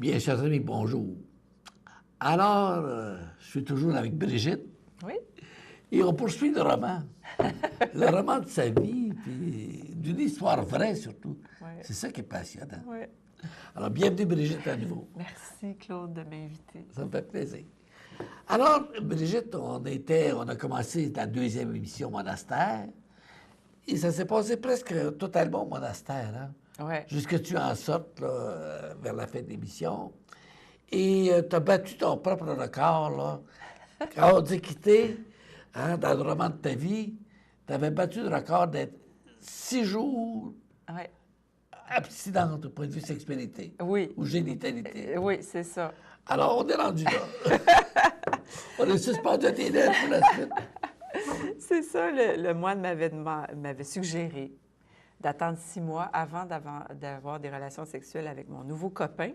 Bien, chers amis, bonjour. Alors, je suis toujours avec Brigitte. Oui. Et on poursuit le roman. Le roman de sa vie, puis d'une histoire vraie surtout. Oui. C'est ça qui est passionnant. Oui. Alors, bienvenue Brigitte à nouveau. Merci, Claude, de m'inviter. Ça me fait plaisir. Alors, Brigitte, on a commencé la deuxième émission monastère. Et ça s'est passé presque totalement au monastère, hein? Oui. Jusque tu en sortes, là, vers la fin de l'émission. Et tu as battu ton propre record, là. Quand on t'a quitté, hein, dans le roman de ta vie, tu avais battu le record d'être 6 jours Oui. abstinente au point de vue sexualité. Oui. Ou génitalité. Oui, c'est ça. Alors, on est rendu là. On est suspendu à tes lèvres pour la suite. C'est ça, le moine m'avait suggéré d'attendre 6 mois avant d'avoir des relations sexuelles avec mon nouveau copain.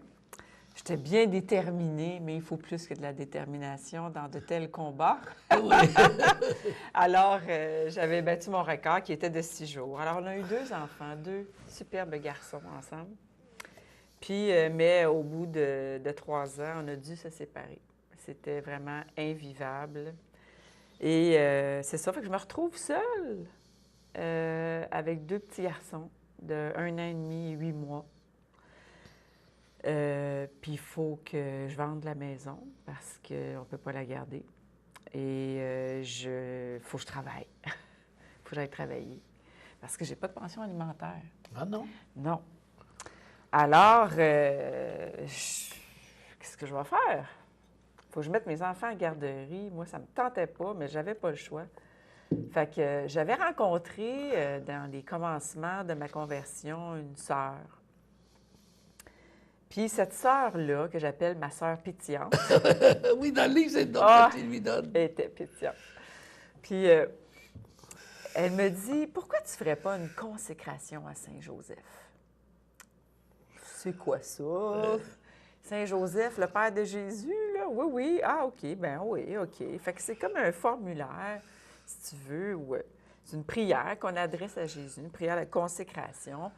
J'étais bien déterminée, mais il faut plus que de la détermination dans de tels combats. Oui. Alors, j'avais battu mon record qui était de 6 jours. Alors, on a eu 2 enfants, 2 superbes garçons ensemble. Puis, mais au bout de 3 ans, on a dû se séparer. C'était vraiment invivable. Et c'est ça, fait que je me retrouve seule avec 2 petits garçons de 1 an et demi et 8 mois. Puis il faut que je vende la maison parce qu'on ne peut pas la garder. Et faut que je travaille. Il faut que j'aille travailler parce que j'ai pas de pension alimentaire. Ah non? Non. Alors, qu'est-ce que je vais faire? Il faut que je mette mes enfants en garderie. Moi, ça ne me tentait pas, mais j'avais pas le choix. Fait que j'avais rencontré dans les commencements de ma conversion une sœur. Puis cette sœur-là, que j'appelle ma sœur pétillante, Oui, dans le livre, c'est le nom Ah! que tu lui donnes. elle était pétillante. Puis elle me dit, pourquoi tu ne ferais pas une consécration à Saint-Joseph? C'est quoi ça? Saint-Joseph, le père de Jésus, là? Oui, oui. Ah, OK. Ben oui, OK. Fait que c'est comme un formulaire, si tu veux, ou c'est une prière qu'on adresse à Jésus, une prière de consécration.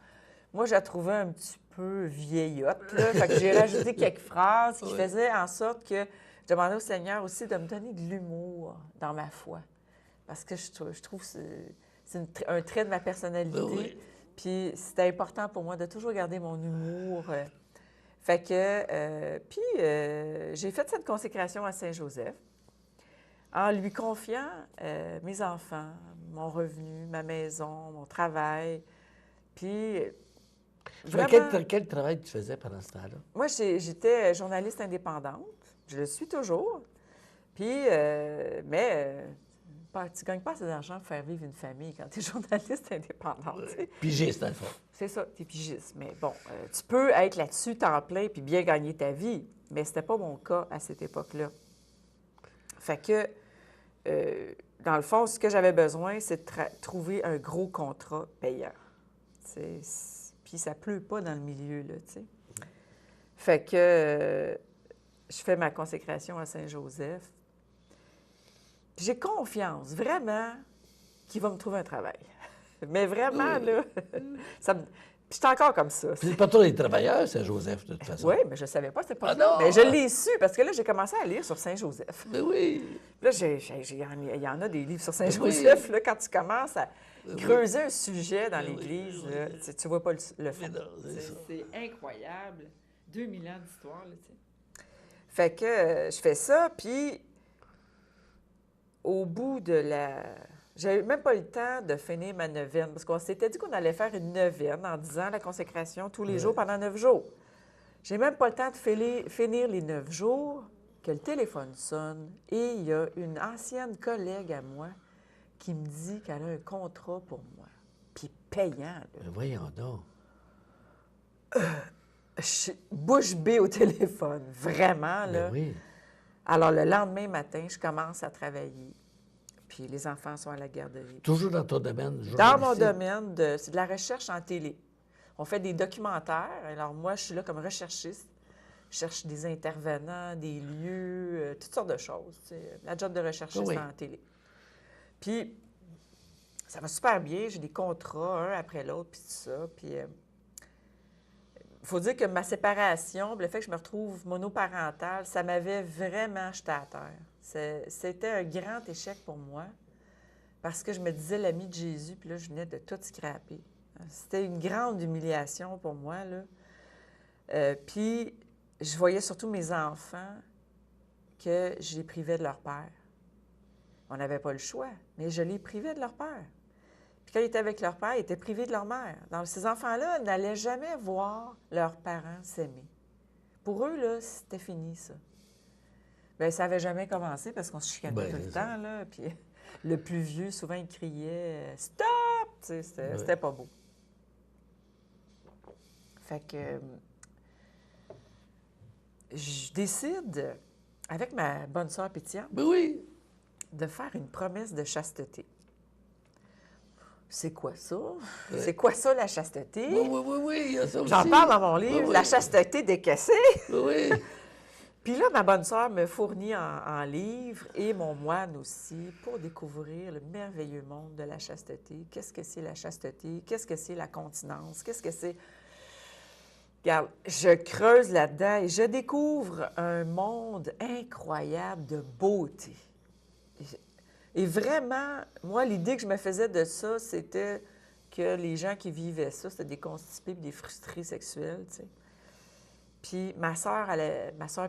Moi, je la trouvais un petit peu vieillotte, là. Fait que j'ai rajouté quelques phrases qui faisaient en sorte que je demandais au Seigneur aussi de me donner de l'humour dans ma foi. Parce que je trouve que c'est un trait de ma personnalité. Oui. Puis c'était important pour moi de toujours garder mon humour. Fait que, j'ai fait cette consécration à Saint-Joseph en lui confiant mes enfants, mon revenu, ma maison, mon travail. Puis, Mais vraiment, quel travail tu faisais pendant ce temps-là? moi, j'étais journaliste indépendante. Je le suis toujours. Puis, tu ne gagnes pas assez d'argent pour faire vivre une famille quand tu es journaliste indépendante. Tu sais. Pigiste, dans le fond. C'est ça, tu es pigiste. Mais bon, tu peux être là-dessus temps plein puis bien gagner ta vie, mais c'était pas mon cas à cette époque-là. Fait que, dans le fond, ce que j'avais besoin, c'est de trouver un gros contrat payant. Puis ça pleut pas dans le milieu, là, tu sais. Fait que je fais ma consécration à Saint-Joseph. Puis j'ai confiance, vraiment, qu'il va me trouver un travail. Mais vraiment, là, Puis j'étais encore comme ça. Puis c'est pas tous les travailleurs, Saint-Joseph, de toute façon. Oui, mais je ne savais pas, c'était pas Ah ça. non! Mais je l'ai su, parce que là, j'ai commencé à lire sur Saint-Joseph. Mais oui! Là, il y en a des livres sur Saint-Joseph, là, quand tu commences à creuser un sujet dans l'Église, là, tu vois pas le fond. Mais non, c'est ça. C'est incroyable. 2000 ans d'histoire, là, tu sais. Fait que je fais ça, puis au bout de la... J'avais même pas eu le temps de finir ma neuvaine, parce qu'on s'était dit qu'on allait faire une neuvaine en disant la consécration tous les jours pendant 9 jours. J'ai même pas le temps de finir les 9 jours que le téléphone sonne et il y a une ancienne collègue à moi qui me dit qu'elle a un contrat pour moi, puis payant. Là. Mais voyons donc. Je suis bouche bée au téléphone, vraiment, là. Ben oui. Alors, le lendemain matin, je commence à travailler. Puis les enfants sont à la garderie. Toujours dans ton domaine Dans mon journalistique. domaine, c'est de la recherche en télé. On fait des documentaires. Alors, moi, je suis là comme recherchiste. Je cherche des intervenants, des lieux, toutes sortes de choses. Tu sais. La job de recherchiste Oui. en télé. Puis, ça va super bien. J'ai des contrats, un après l'autre, puis tout ça. Puis, il faut dire que ma séparation, le fait que je me retrouve monoparentale, ça m'avait vraiment jeté à terre. C'était un grand échec pour moi parce que je me disais l'ami de Jésus, puis là, je venais de tout scraper. C'était une grande humiliation pour moi, là. Puis, je voyais surtout mes enfants que je les privais de leur père. On n'avait pas le choix, mais je les privais de leur père. Puis quand ils étaient avec leur père, ils étaient privés de leur mère. Donc, ces enfants-là n'allaient jamais voir leurs parents s'aimer. Pour eux, là, c'était fini, ça. Bien, ça n'avait jamais commencé parce qu'on se chicanait tout le temps, là. Puis le plus vieux, souvent, il criait « Stop! » Tu sais, c'était pas beau. Fait que je décide, avec ma bonne sœur pétillante, de faire une promesse de chasteté. C'est quoi ça? C'est quoi ça, la chasteté? Oui, il y a ça aussi. J'en parle dans mon livre, La chasteté décaissée. Oui. Puis là, ma bonne sœur me fournit en livre et mon moine aussi pour découvrir le merveilleux monde de la chasteté. Qu'est-ce que c'est la chasteté? Qu'est-ce que c'est la continence? Qu'est-ce que c'est... Regarde, je creuse là-dedans et je découvre un monde incroyable de beauté. Et vraiment, moi, l'idée que je me faisais de ça, c'était que les gens qui vivaient ça, c'était des constipés et des frustrés sexuels, tu sais. Puis ma sœur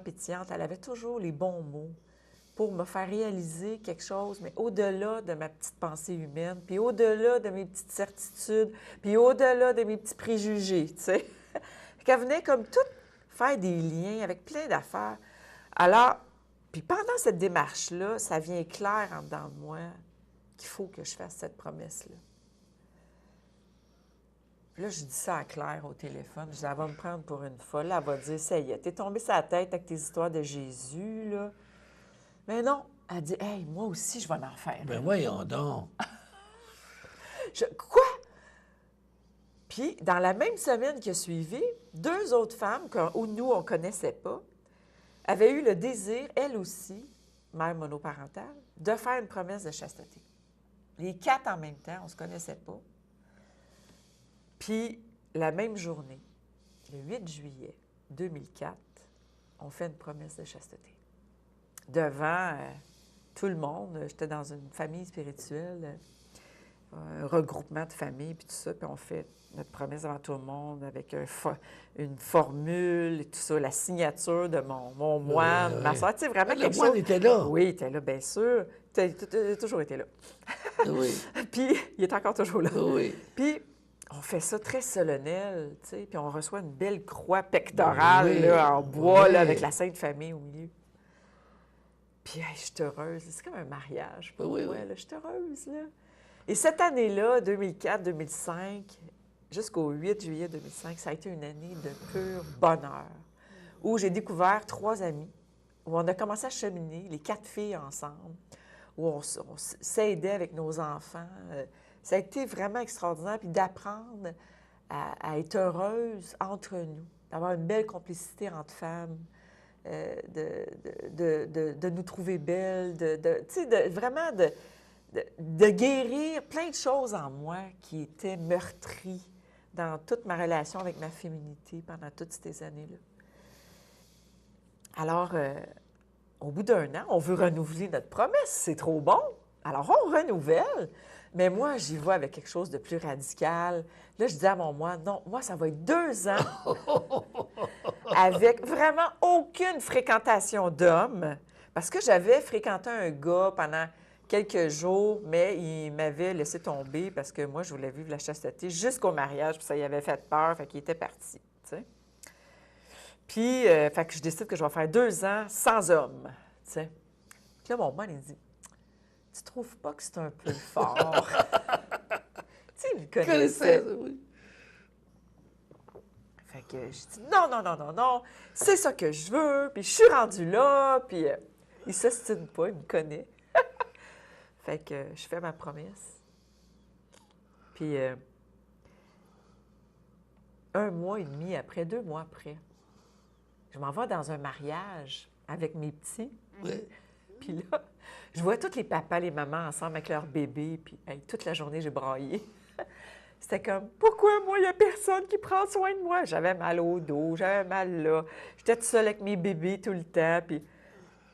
pétillante, elle avait toujours les bons mots pour me faire réaliser quelque chose, mais au-delà de ma petite pensée humaine, puis au-delà de mes petites certitudes, puis au-delà de mes petits préjugés, tu sais. Qu'elle venait comme tout faire des liens avec plein d'affaires. Alors, puis pendant cette démarche-là, ça vient clair en dedans de moi qu'il faut que je fasse cette promesse-là. Puis là, je dis ça à Claire au téléphone. Je dis, elle va me prendre pour une folle. Elle va dire, ça y est, t'es tombée sur la tête avec tes histoires de Jésus, là. Mais non, elle dit, hey, moi aussi, je vais en faire. Ben voyons donc. Quoi? Puis, dans la même semaine qui a suivi, 2 autres femmes, où nous, on ne connaissait pas, avaient eu le désir, elles aussi, mère monoparentale, de faire une promesse de chasteté. Les 4 en même temps, on ne se connaissait pas. Puis, la même journée, le 8 juillet 2004, on fait une promesse de chasteté. Devant tout le monde, j'étais dans une famille spirituelle, un regroupement de familles, puis tout ça, puis on fait notre promesse devant tout le monde avec une formule et tout ça, la signature de mon moine, ma soeur, tu sais, vraiment quelque chose... Le moine était là. Oui, il était là, bien sûr. Il a toujours été là. Oui. Puis, il est encore toujours là. Oui. Puis, on fait ça très solennel, tu sais, puis on reçoit une belle croix pectorale là, en bois, là, avec la Sainte Famille au milieu. Puis, hey, je suis heureuse. C'est comme un mariage pour moi, là. Je suis heureuse, là. Et cette année-là, 2004-2005, jusqu'au 8 juillet 2005, ça a été une année de pur bonheur, où j'ai découvert 3 amis, où on a commencé à cheminer, les 4 filles ensemble, où on s'aidait avec nos enfants. Ça a été vraiment extraordinaire, puis d'apprendre à être heureuse entre nous, d'avoir une belle complicité entre femmes, de nous trouver belles, vraiment de guérir plein de choses en moi qui étaient meurtries dans toute ma relation avec ma féminité pendant toutes ces années-là. Alors, au bout d'1 an, on veut renouveler notre promesse. C'est trop bon. Alors, on renouvelle. Mais moi, j'y vais avec quelque chose de plus radical. Là, je dis à mon moine, non, moi, ça va être 2 ans avec vraiment aucune fréquentation d'hommes. Parce que j'avais fréquenté un gars pendant quelques jours, mais il m'avait laissé tomber parce que moi, je voulais vivre la chasteté jusqu'au mariage, puis ça y avait fait peur, fait qu'il était parti, tu sais. Puis, fait que je décide que je vais faire 2 ans sans homme, tu sais. Puis là, mon moine, il dit, tu trouves pas que c'est un peu fort? Tu sais, il me connaissait. Oui. Fait que je dis, non, c'est ça que je veux, puis je suis rendue là, puis il s'ostine pas, il me connaît. Fait que je fais ma promesse. Puis, 1 mois et demi après, 2 mois après, je m'en vais dans un mariage avec mes petits. Oui. Puis là, je vois tous les papas, les mamans ensemble avec leurs bébés, puis hey, toute la journée, j'ai braillé. C'était comme, pourquoi moi, il n'y a personne qui prend soin de moi? J'avais mal au dos, j'avais mal là. J'étais toute seule avec mes bébés tout le temps. Puis,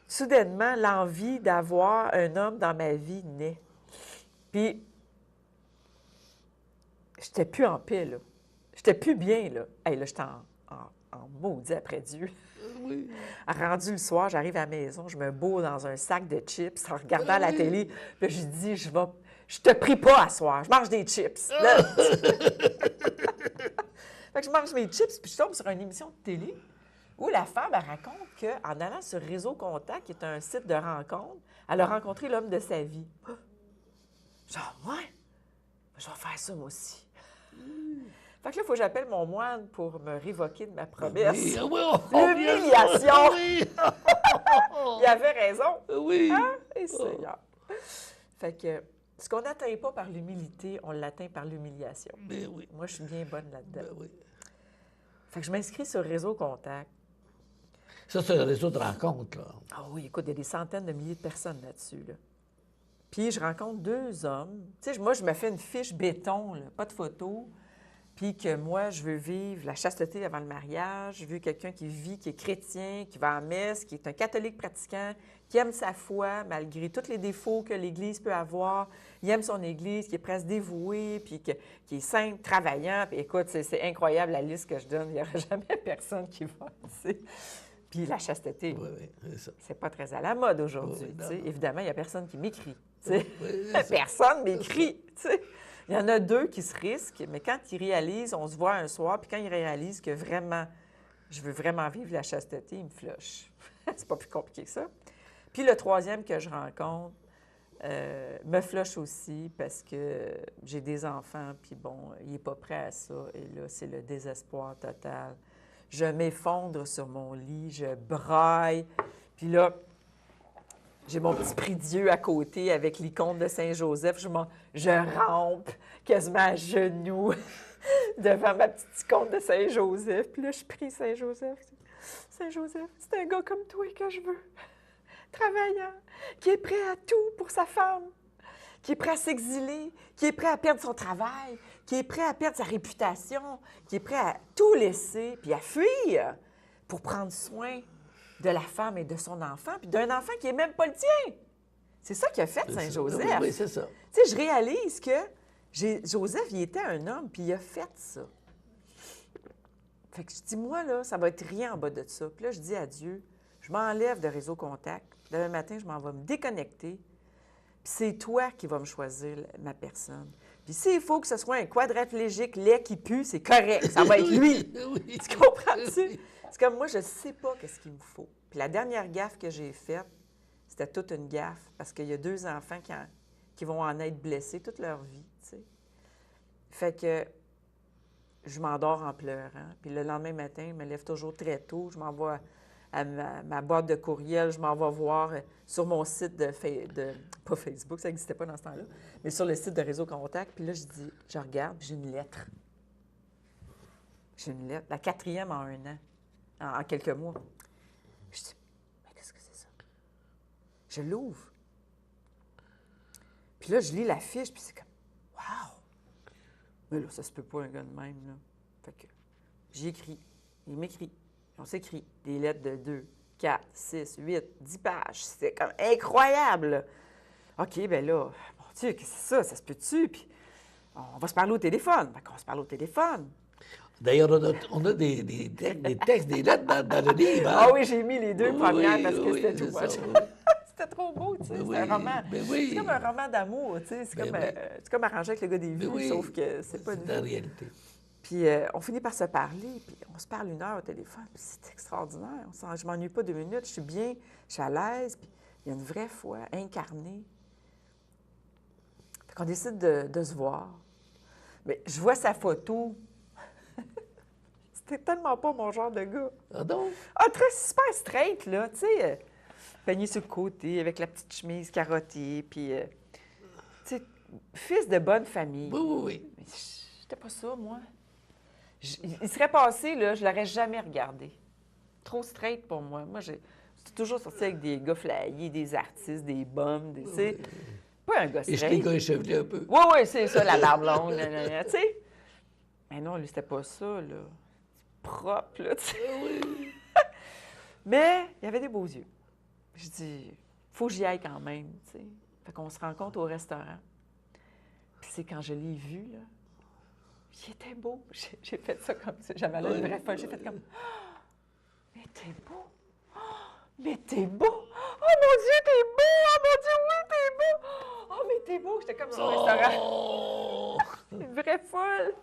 soudainement, l'envie d'avoir un homme dans ma vie naît. Puis, j'étais plus en paix, là. J'étais plus bien, là. Hey, là, j'étais en maudit après Dieu. Oui. Rendu le soir, j'arrive à la maison, je me bourre dans un sac de chips en regardant la télé. Puis là, je dis, je te prie pas à soir, je mange des chips. Là, fait que je mange mes chips, puis je tombe sur une émission de télé où la femme, elle raconte qu'en allant sur Réseau Contact, qui est un site de rencontre, elle a rencontré l'homme de sa vie. Genre, ouais, je vais faire ça moi aussi. Fait que là, il faut que j'appelle mon moine pour me révoquer de ma promesse. Oui, oui, oh, L'humiliation! Oui, Il avait raison. oui. Hein? Et Seigneur. Fait que ce qu'on n'atteint pas par l'humilité, on l'atteint par l'humiliation. Mais oui. Moi, je suis bien bonne là-dedans. Ben oui. Fait que je m'inscris sur Réseau Contact. Ça, c'est un réseau de rencontres, là. Ah oui, écoute, il y a des centaines de milliers de personnes là-dessus, là. Puis je rencontre 2 hommes. Tu sais, moi, je me fais une fiche béton, là, pas de photo. Puis que moi, je veux vivre la chasteté avant le mariage. Je veux quelqu'un qui vit, qui est chrétien, qui va à messe, qui est un catholique pratiquant, qui aime sa foi malgré tous les défauts que l'Église peut avoir. Il aime son Église, qui est presque dévoué, puis qui est simple, travaillant. Puis écoute, c'est incroyable la liste que je donne. Il n'y aura jamais personne qui va, tu sais. Puis la chasteté, Oui, oui, c'est ça. c'est pas très à la mode aujourd'hui, Oui, tu sais. non. Évidemment, il n'y a personne qui m'écrit, tu sais. Oui, c'est ça. Personne m'écrit, tu sais. Il y en a 2 qui se risquent, mais quand ils réalisent, on se voit un soir, puis quand ils réalisent que vraiment, je veux vraiment vivre la chasteté, ils me flushent. C'est pas plus compliqué que ça. Puis le 3e que je rencontre me flush aussi parce que j'ai des enfants, puis bon, il n'est pas prêt à ça. Et là, c'est le désespoir total. Je m'effondre sur mon lit, je braille. Puis là, j'ai mon petit prie-dieu à côté avec l'icône de Saint-Joseph. Je rampe quasiment à genoux devant ma petite icône de Saint-Joseph. Puis là, je prie Saint-Joseph. Saint-Joseph, c'est un gars comme toi que je veux. Travaillant, qui est prêt à tout pour sa femme, qui est prêt à s'exiler, qui est prêt à perdre son travail, qui est prêt à perdre sa réputation, qui est prêt à tout laisser puis à fuir pour prendre soin de la femme et de son enfant, puis d'un enfant qui n'est même pas le tien. C'est ça qu'a fait Saint-Joseph. Oui, oui, c'est ça. Tu sais, je réalise que Joseph, il était un homme, puis il a fait ça. Fait que je dis, moi, là, ça va être rien en bas de ça. Puis là, je dis à Dieu, je m'enlève de Réseau Contact. Demain matin, je m'en vais me déconnecter. Puis c'est toi qui vas me choisir ma personne. Puis s'il faut que ce soit un quadraplégique laid qui pue, c'est correct. Ça va être lui. Oui. Tu comprends-tu? C'est comme moi, je ne sais pas qu'est-ce qu'il me faut. Puis la dernière gaffe que j'ai faite, c'était toute une gaffe parce qu'il y a 2 enfants qui vont en être blessés toute leur vie, tu sais. Fait que je m'endors en pleurant. Puis le lendemain matin, je me lève toujours très tôt. Je m'envoie à ma boîte de courriel. Je m'en vais voir sur mon site pas Facebook, ça n'existait pas dans ce temps-là, mais sur le site de Réseau Contact. Puis là, je regarde, puis j'ai une lettre. J'ai une lettre, la 4e en 1 an. En quelques mois. Je dis, mais qu'est-ce que c'est ça? Je l'ouvre. Puis là, je lis la fiche, puis c'est comme, wow! Mais là, ça se peut pas un gars de même, là. Fait que j'y écris. Il m'écrit. On s'écrit des lettres de 2, 4, 6, 8, 10 pages. C'est comme incroyable! OK, bien là, mon Dieu, qu'est-ce que c'est ça? Ça se peut-tu? Puis on va se parler au téléphone. Fait qu'on se parle au téléphone. D'ailleurs, on a des textes, des lettres dans le livre. Hein? Ah oui, j'ai mis les 2 premières parce que oui, c'était c'est tout ça, much. oui. C'était trop beau, tu sais. Ben C'est oui, un roman. ben oui. C'est comme un roman d'amour, tu sais. C'est Ben comme, oui. c'est comme arrangé avec le gars des vues, Ben oui. sauf que c'est pas une la vie. réalité. Puis on finit par se parler, puis on se parle 1 heure au téléphone, puis c'est extraordinaire. Je m'ennuie pas 2 minutes, je suis bien, je suis à l'aise, puis il y a une vraie foi incarnée. Fait qu'on décide de se voir. Mais je vois sa photo. C'était tellement pas mon genre de gars. Ah non? Ah, très super straight, là, tu sais, peigné sur le côté, avec la petite chemise carottée, puis, tu sais, fils de bonne famille. Oui, oui, oui. Mais j'étais pas ça, moi. Il serait passé, là, je l'aurais jamais regardé. Trop straight pour moi. Moi, j'étais toujours sortie avec des gars flyés, des artistes, des bums, tu sais. Pas un gars Et je straight. l'ai gars échevelé un peu. Oui, oui, c'est ça, la barbe longue, tu sais. Mais non, lui, c'était pas ça, là. Propre, là, tu sais. Oui. Mais il avait des beaux yeux. Je dis, faut que j'y aille quand même, tu sais. Fait qu'on se rencontre au restaurant. Puis c'est quand je l'ai vu, là, il était beau. J'ai fait ça comme ça. J'avais l'air une vraie folle. J'ai fait comme, ah, mais t'es beau. Ah, mais t'es beau. Oh mon Dieu, t'es beau. Oh mon Dieu, oui, t'es beau. Oh, mais t'es beau. J'étais comme au restaurant. Oh! Une vraie folle.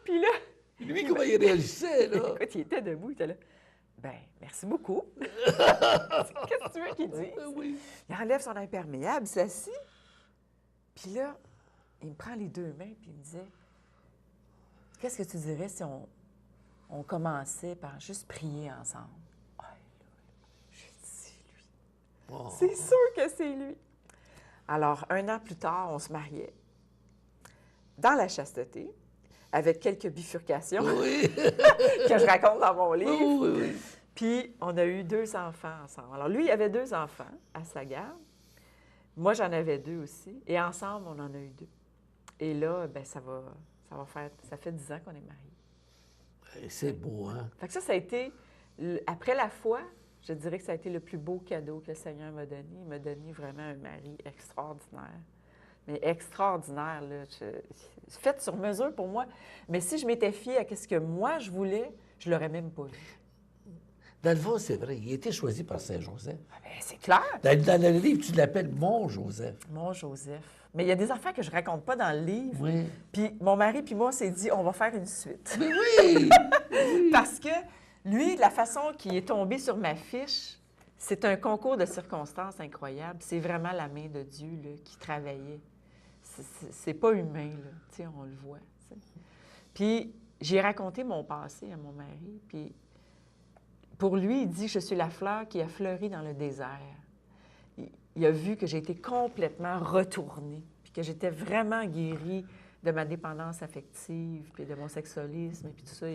Puis là, Lui, comment il réagissait, là? écoute, il était debout, il était là. Ben, merci beaucoup. Qu'est-ce que tu veux qu'il dise? Oui. Il enlève son imperméable, il s'assit. Puis là, il me prend les deux mains, puis il me disait, qu'est-ce que tu dirais si on commençait par juste prier ensemble? Ah, là, je dis, c'est lui. Oh. C'est sûr que c'est lui. Alors, 1 an plus tard, on se mariait. Dans la chasteté, avec quelques bifurcations Oui. que je raconte dans mon livre. Oui, oui, oui. Puis, on a eu 2 enfants ensemble. Alors, lui, il avait 2 enfants à sa garde. Moi, j'en avais 2 aussi. Et ensemble, on en a eu 2. Et là, bien, ça fait 10 ans qu'on est mariés. C'est beau, hein? Fait que ça a été, après la foi, je dirais que ça a été le plus beau cadeau que le Seigneur m'a donné. Il m'a donné vraiment un mari extraordinaire. Mais extraordinaire, là. Fait sur mesure pour moi. Mais si je m'étais fiée à ce que moi, je voulais, je l'aurais même pas vu. Dans le fond, c'est vrai, il a été choisi par Saint-Joseph. Ah ben, c'est clair. Dans le livre, tu l'appelles mon Joseph. Mon Joseph. Mais il y a des affaires que je raconte pas dans le livre. Oui. Puis mon mari puis moi, on s'est dit, on va faire une suite. Mais oui! Parce que lui, la façon qu'il est tombé sur ma fiche, c'est un concours de circonstances incroyable. C'est vraiment la main de Dieu là, qui travaillait. C'est pas humain, là. Tu sais, on le voit. Tu sais. Puis j'ai raconté mon passé à mon mari. Puis pour lui, il dit que je suis la fleur qui a fleuri dans le désert. Il a vu que j'ai été complètement retournée, puis que j'étais vraiment guérie de ma dépendance affective, puis de mon sexualisme, et puis tout ça.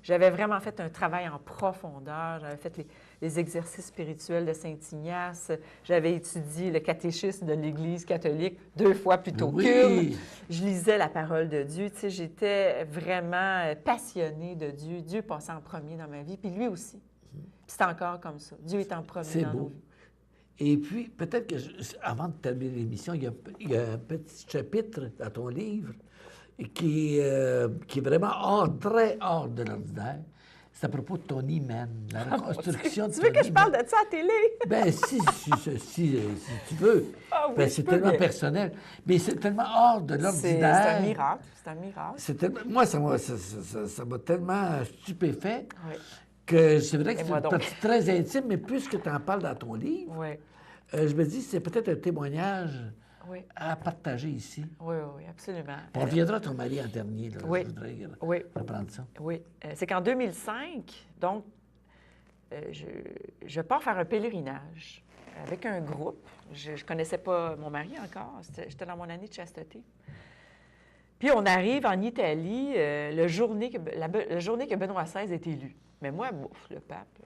J'avais vraiment fait un travail en profondeur. J'avais fait les exercices spirituels de Saint-Ignace. J'avais étudié le catéchisme de l'Église catholique 2 fois plutôt qu'une. Je lisais la parole de Dieu. Tu sais, j'étais vraiment passionnée de Dieu. Dieu passait en premier dans ma vie, puis lui aussi. Puis c'est encore comme ça. Dieu est en premier dans nos vies. Et puis, peut-être que, avant de terminer l'émission, il y a un petit chapitre dans ton livre qui est vraiment très hors de l'ordinaire. C'est à propos de ton hymen, la reconstruction de ton hymen. Tu veux que je parle de ça à la télé? Bien, si tu veux. Ah oui, Ben, c'est tellement personnel. Mais c'est tellement hors de l'ordinaire. C'est un miracle. C'est un miracle. Moi, ça m'a tellement stupéfait. Oui. Que c'est vrai que c'est une donc. partie très intime, mais puisque tu en parles dans ton livre, Oui. Je me dis c'est peut-être un témoignage Oui. à partager ici. Oui, oui, absolument. On reviendra à ton mari en dernier. Là, Oui. Je voudrais reprendre ça. Oui. C'est qu'en 2005, donc, je pars faire un pèlerinage avec un groupe. Je ne connaissais pas mon mari encore. J'étais dans mon année de chasteté. Puis on arrive en Italie la journée que Benoît XVI est élu. Mais moi, le pape,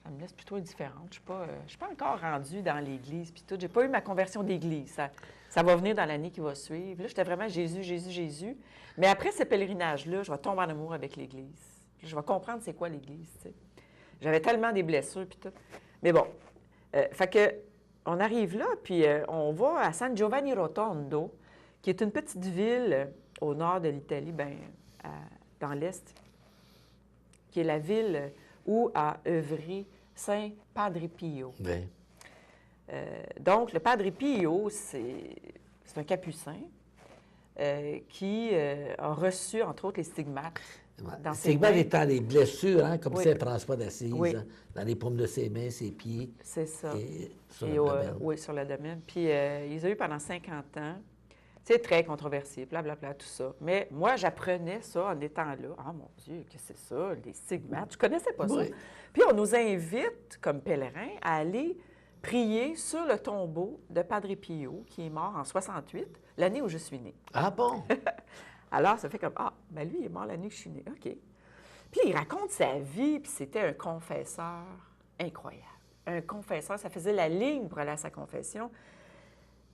ça me laisse plutôt indifférente. Je ne suis pas encore rendue dans l'Église, puis tout. J'ai pas eu ma conversion d'Église. Ça va venir dans l'année qui va suivre. Là, j'étais vraiment Jésus, Jésus, Jésus. Mais après ce pèlerinage-là, je vais tomber en amour avec l'Église. Je vais comprendre c'est quoi l'Église, tu sais. J'avais tellement des blessures, puis tout. Mais bon, fait que on arrive là, puis on va à San Giovanni Rotondo, qui est une petite ville au nord de l'Italie, dans l'Est, qui est la ville où a œuvré Saint Padre Pio. Oui. Donc, le Padre Pio, c'est un capucin qui a reçu, entre autres, les stigmates. Les stigmates étant les blessures, hein, comme Oui. Saint François d'Assise, Oui. hein, dans les paumes de ses mains, ses pieds. C'est ça. Et sur Et l'abdomen. oui, sur l'abdomen. Puis, ils ont eu pendant 50 ans. C'est très controversé, blablabla, tout ça. Mais moi, j'apprenais ça en étant là. Ah, mon Dieu, qu'est-ce que c'est ça, les stigmates? Je ne connaissais pas ça. Oui. Puis, on nous invite, comme pèlerins, à aller prier sur le tombeau de Padre Pio, qui est mort en 68, l'année où je suis née. Ah bon? Alors, ça fait comme, lui, il est mort l'année que je suis née. OK. Puis, il raconte sa vie, puis c'était un confesseur incroyable. Un confesseur, ça faisait la ligne pour aller à sa confession.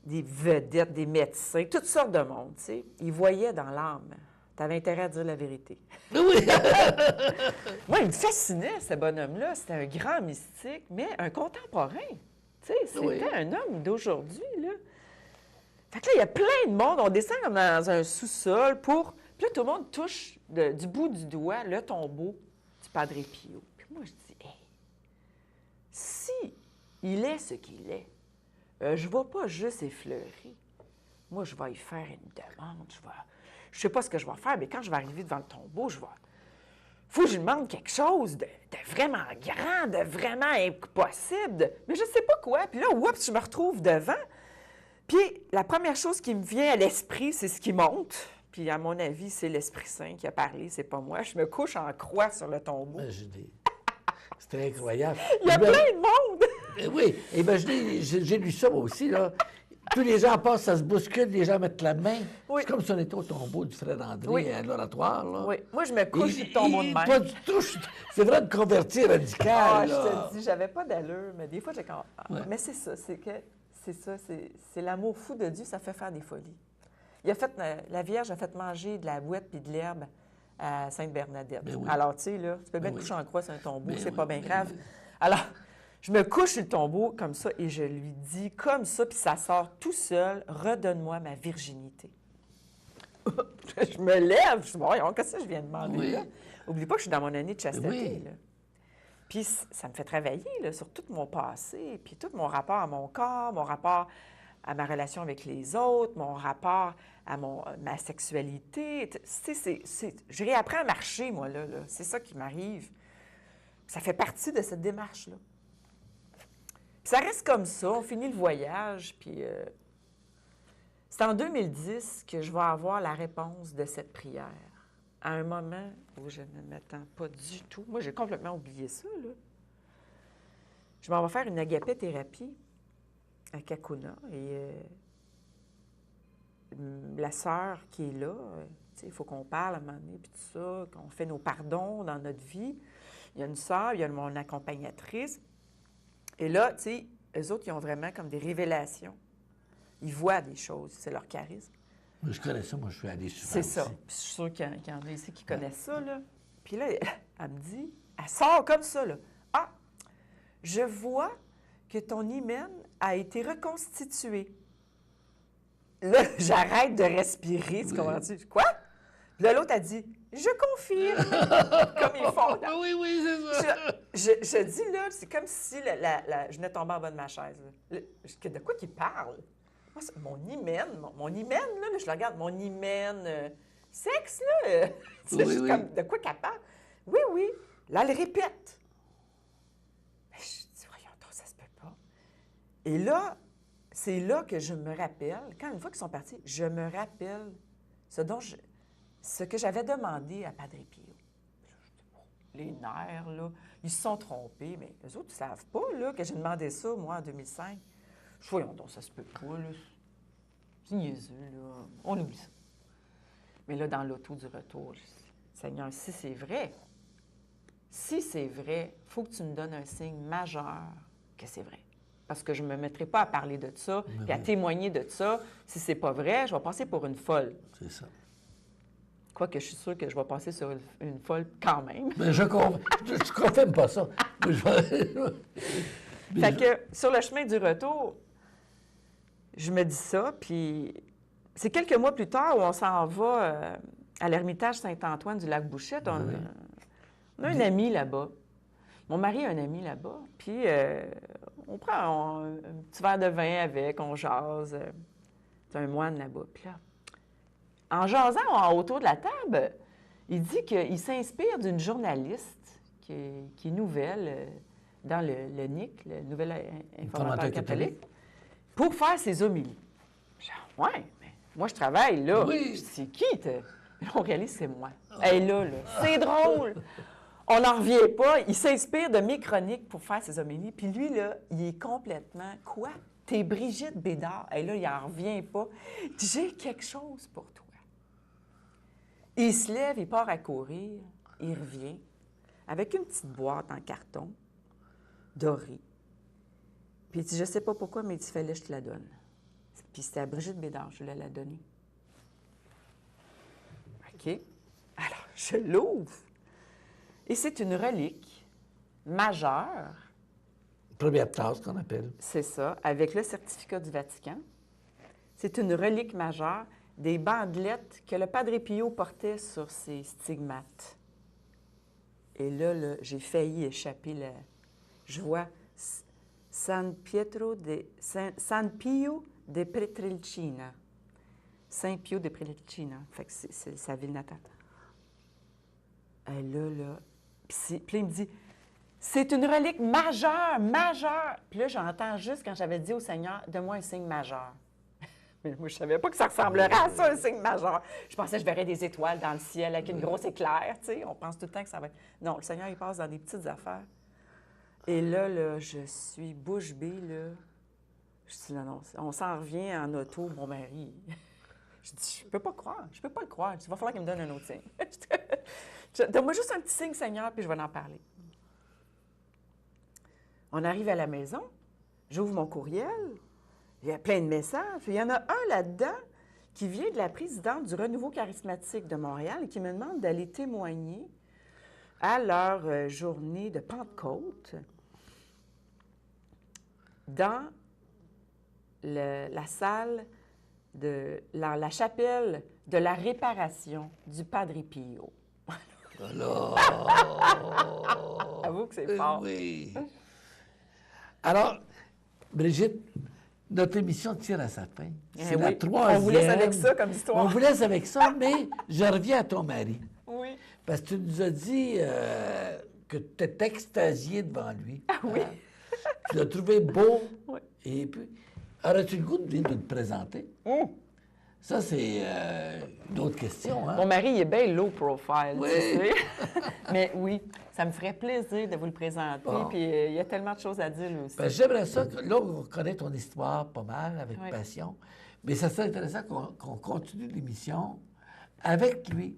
des vedettes, des médecins, toutes sortes de monde, tu sais. Ils voyaient dans l'âme. Tu avais intérêt à dire la vérité. Oui! Moi, il me fascinait, ce bonhomme-là. C'était un grand mystique, mais un contemporain. Tu sais, c'était Oui. un homme d'aujourd'hui, là. Fait que là, il y a plein de monde. On descend comme dans un sous-sol pour... Puis là, tout le monde touche du bout du doigt le tombeau du Padre Pio. Puis moi, je dis, hey, si il est ce qu'il est, je ne vais pas juste effleurer. Moi, je vais y faire une demande. Je ne sais pas ce que je vais faire, mais quand je vais arriver devant le tombeau, faut que je lui demande quelque chose de vraiment grand, de vraiment impossible. Mais je ne sais pas quoi. Puis là, oups, je me retrouve devant. Puis la première chose qui me vient à l'esprit, c'est ce qui monte. Puis à mon avis, c'est l'Esprit Saint qui a parlé, c'est pas moi. Je me couche en croix sur le tombeau. Imaginez. C'était incroyable. Il y a plein de monde! Oui, imaginez, j'ai lu ça moi aussi, là. Tous les gens passent, ça se bouscule, les gens mettent la main. Oui. C'est comme si on était au tombeau du frère André Oui. à l'oratoire, là. Oui, moi, je me couche sur le tombeau de Toi, même. tu touches. C'est vrai de convertir radical, Ah, là. je te dis, j'avais pas d'allure, mais des fois, j'ai quand Ouais. Mais c'est ça, c'est l'amour fou de Dieu, ça fait faire des folies. La Vierge a fait manger de la bouette puis de l'herbe à Sainte-Bernadette. Ben oui. Alors, tu sais, là, tu peux bien Ben te oui. coucher en croix sur un tombeau, Ben c'est oui, pas bien ben grave. oui. Alors, je me couche sur le tombeau comme ça et je lui dis comme ça, puis ça sort tout seul, redonne-moi ma virginité. Je me lève, je dis, voyons, qu'est-ce que je viens de demander Oui. là? Oublie pas que je suis dans mon année de chasteté, Oui. là. Puis ça me fait travailler là, sur tout mon passé, puis tout mon rapport à mon corps, mon rapport à ma relation avec les autres, mon rapport à ma sexualité. Tu sais, je réapprends à marcher, moi, là. C'est ça qui m'arrive. Ça fait partie de cette démarche-là. Puis ça reste comme ça, on finit le voyage, puis c'est en 2010 que je vais avoir la réponse de cette prière. À un moment où je ne m'attends pas du tout. Moi, j'ai complètement oublié ça, là. Je m'en vais faire une agapé-thérapie à Kakuna. Et la sœur qui est là, tu sais, il faut qu'on parle à un moment donné, puis tout ça, qu'on fait nos pardons dans notre vie. Il y a une sœur, il y a mon accompagnatrice. Et là, tu sais, eux autres, ils ont vraiment comme des révélations. Ils voient des choses, c'est leur charisme. Moi, je connais ça, moi, je suis allé souvent. C'est ça. aussi. Puis je suis sûre qu'il y en a ici qui connaissent ça, là. Puis là, elle me dit, elle sort comme ça, là. Ah, je vois que ton hymen a été reconstitué. Là, j'arrête de respirer, tu Oui. comprends-tu? Quoi? Puis là, l'autre a dit, je confirme, comme ils font. Ah oui, oui, c'est ça. Je dis, là, c'est comme si je venais tomber en bas de ma chaise. Là. De quoi qu'il parle? Moi, mon hymen, mon hymen, là, je le regarde, mon hymen sexe, là. Tu sais, Oui, je suis oui. comme, de quoi qu'elle parle? Oui, oui. Là, elle répète. Mais je dis, voyons, donc, ça se peut pas. Et là, c'est là que je me rappelle, quand une fois qu'ils sont partis, je me rappelle ce que j'avais demandé à Padre Pio. Les nerfs, là, ils se sont trompés, mais eux autres, ils ne savent pas, là, que j'ai demandé ça, moi, en 2005. Je dis, voyons donc, ça se peut pas, là. C'est niaiseux, là. On oublie ça. Mais là, dans l'auto du retour, je dis, Seigneur, si c'est vrai, il faut que tu me donnes un signe majeur que c'est vrai. Parce que je ne me mettrai pas à parler de ça, puis à témoigner de ça. Si c'est pas vrai, je vais passer pour une folle. C'est ça. Quoique je suis sûre que je vais passer sur une folle quand même. Mais je confirme pas ça. Mais Fait que sur le chemin du retour, je me dis ça, puis c'est quelques mois plus tard où on s'en va à l'Ermitage Saint-Antoine du Lac-Bouchette. On a un ami là-bas. Mon mari a un ami là-bas, puis on prend un petit verre de vin avec, on jase. C'est un moine là-bas. Puis là, en jasant autour de la table, il dit qu'il s'inspire d'une journaliste qui est nouvelle dans le NIC, le Nouvel Informateur catholique, pour faire ses homélies. Je dis, ouais, mais moi, je travaille là. Oui. Je dis, c'est qui? Mais là, on réalise que c'est moi. Elle là, c'est drôle. On n'en revient pas. Il s'inspire de mes chroniques pour faire ses homélies. Puis lui, là, il est complètement... Quoi? T'es Brigitte Bédard. Et là, il n'en revient pas. J'ai quelque chose pour toi. Il se lève, il part à courir. Il revient avec une petite boîte en carton dorée. Puis il dit, je sais pas pourquoi, mais il fallait que je te la donne. Puis c'était à Brigitte Bédard, je voulais la donner. OK. Alors, je l'ouvre. Et c'est une relique majeure. Première tasse qu'on appelle. C'est ça, avec le certificat du Vatican. C'est une relique majeure des bandelettes que le Padre Pio portait sur ses stigmates. Et là, j'ai failli échapper. Je vois San Pio de Pietrelcina. Saint Pio de Pietrelcina. Fait que c'est sa ville natale. Et là, puis il me dit, c'est une relique majeure, majeure. Puis là, j'entends juste quand j'avais dit au Seigneur, donne-moi un signe majeur. Mais moi, je ne savais pas que ça ressemblerait à ça, un signe majeur. Je pensais que je verrais des étoiles dans le ciel avec une grosse éclair, tu sais. On pense tout le temps que ça va être... Non, le Seigneur, il passe dans des petites affaires. Et là, je suis bouche bée, là. Je dis, non, on s'en revient en auto, mon mari. Je dis, je peux pas croire, je peux pas le croire. Je dis, il va falloir qu'il me donne un autre signe. Donne-moi juste un petit signe, Seigneur, puis je vais en parler. On arrive à la maison, j'ouvre mon courriel, il y a plein de messages. Il y en a un là-dedans qui vient de la présidente du Renouveau charismatique de Montréal et qui me demande d'aller témoigner à leur journée de Pentecôte dans la salle de la chapelle de la réparation du Padre Pio. Alors... Avoue que c'est fort. Oui. Alors, Brigitte, notre émission tire à sa fin. C'est la troisième. On vous laisse avec ça comme histoire. On vous laisse avec ça, mais je reviens à ton mari. Oui. Parce que tu nous as dit que tu étais extasié devant lui. Ah oui. Tu l'as trouvé beau. Oui. Et puis, aurais-tu le goût de venir te présenter? Ça, c'est une autre question. Hein? Mon mari, il est bien low profile, Oui. tu sais. Mais oui, ça me ferait plaisir de vous le présenter. Bon. Puis il y a tellement de choses à dire, lui aussi. Ben, j'aimerais ça, là, on connaît ton histoire pas mal, avec Oui. passion. Mais ça serait intéressant qu'on continue l'émission avec lui,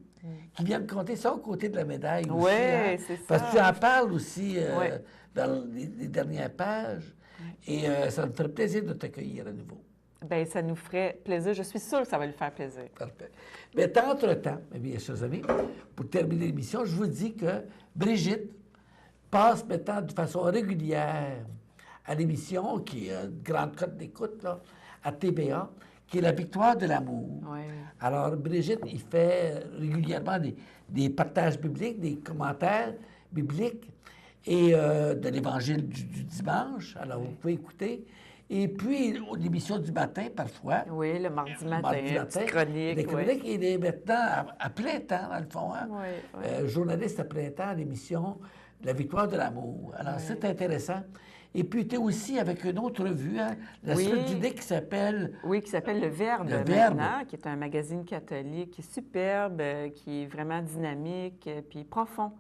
qui vient me conter son côté de la médaille aussi. Oui, hein? c'est ça. Parce que tu en parles aussi Oui. dans les dernières pages. Et ça me ferait plaisir de t'accueillir à nouveau. Bien, ça nous ferait plaisir. Je suis sûre que ça va lui faire plaisir. Parfait. Mais entre-temps, mes bien chers amis, pour terminer l'émission, je vous dis que Brigitte passe maintenant de façon régulière à l'émission, qui est une grande cote d'écoute, là, à TVA, qui est La Victoire de l'amour. Oui. Alors, Brigitte, il fait régulièrement des partages bibliques, des commentaires bibliques et de l'Évangile du dimanche. Alors, vous pouvez écouter. Et puis, l'émission du matin, parfois. Oui, le mardi matin, petite chronique. Les chroniques, il est maintenant à plein temps, dans le fond. Hein? Oui, oui. Journaliste à plein temps à l'émission La Victoire de l'amour. Alors, c'est intéressant. Et puis, tu es aussi avec une autre revue, hein, la Oui. suite du qui s'appelle... Oui, qui s'appelle Le Verbe, Le Verbe. maintenant, qui est un magazine catholique qui est superbe, qui est vraiment dynamique, puis profond,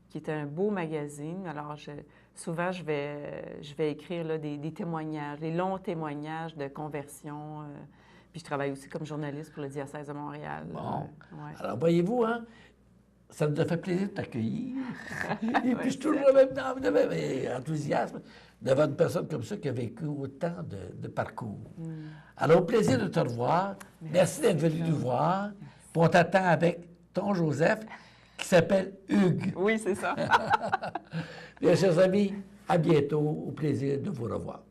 qui est un beau magazine. Alors, souvent, je vais écrire là, des témoignages, des longs témoignages de conversion. Puis je travaille aussi comme journaliste pour le diocèse de Montréal. Bon. Ouais. Alors, voyez-vous, hein, ça nous a fait plaisir de t'accueillir. Et puis, je suis toujours le même enthousiasme devant une personne comme ça qui a vécu autant de parcours. Alors, au plaisir de te revoir. Merci d'être venu nous voir. Puis on t'attend avec ton Joseph qui s'appelle Hugues. Oui, c'est ça. Bien, chers amis, à bientôt. Au plaisir de vous revoir.